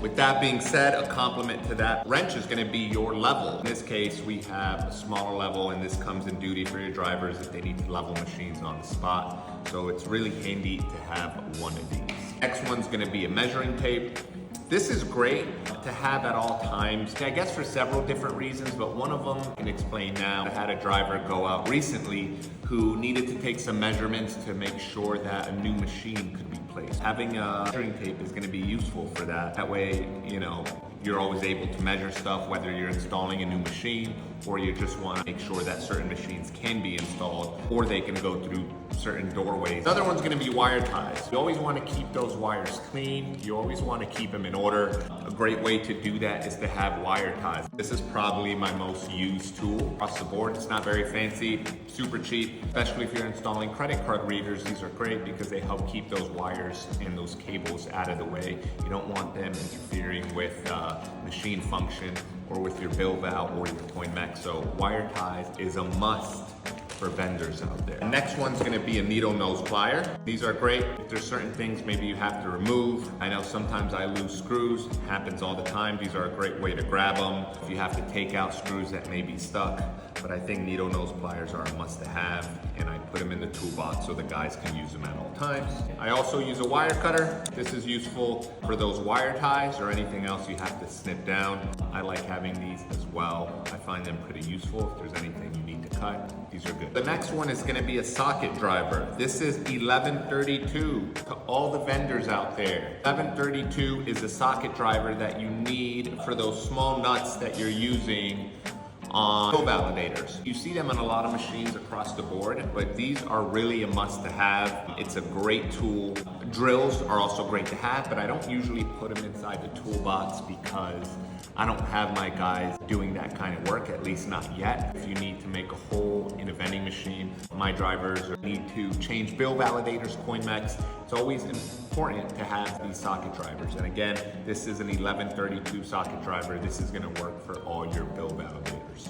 With that being said, a complement to that wrench is gonna be your level. In this case, we have a smaller level, and this comes in duty for your drivers if they need to level machines on the spot. So it's really handy to have one of these. Next one's gonna be a measuring tape. This is great to have at all times, I guess for several different reasons, but one of them I can explain now. I had a driver go out recently who needed to take some measurements to make sure that a new machine could be placed. Having a measuring tape is gonna be useful for that. That way, you know, you're always able to measure stuff, whether you're installing a new machine or you just want to make sure that certain machines can be installed or they can go through certain doorways. The other one's going to be wire ties. You always want to keep those wires clean. You always want to keep them in order. A great way to do that is to have wire ties. This is probably my most used tool across the board. It's not very fancy, super cheap, especially if you're installing credit card readers. These are great because they help keep those wires and those cables out of the way. You don't want them interfering with machine function or with your bill valve or your coin mech. So wire ties is a must for vendors out there. The next one's gonna be a needle nose plier. These are great if there's certain things maybe you have to remove. I know sometimes I lose screws, it happens all the time. These are a great way to grab them if you have to take out screws that may be stuck. But I think needle nose pliers are a must to have, and I put them in the toolbox so the guys can use them at all times. I also use a wire cutter. This is useful for those wire ties or anything else you have to snip down. I like having these as well. I find them pretty useful if there's anything you need to cut. These are good. The next one is gonna be a socket driver. This is 1132 to all the vendors out there. 1132 is a socket driver that you need for those small nuts that you're using on bill validators. You see them on a lot of machines across the board, but these are really a must to have. It's a great tool. Drills are also great to have, but I don't usually put them inside the toolbox because I don't have my guys doing that kind of work, at least not yet. If you need to make a hole in a vending machine, my drivers need to change bill validators, coin mechs. It's always important to have these socket drivers. And again, this is an 1132 socket driver. This is gonna work for all your bill validators.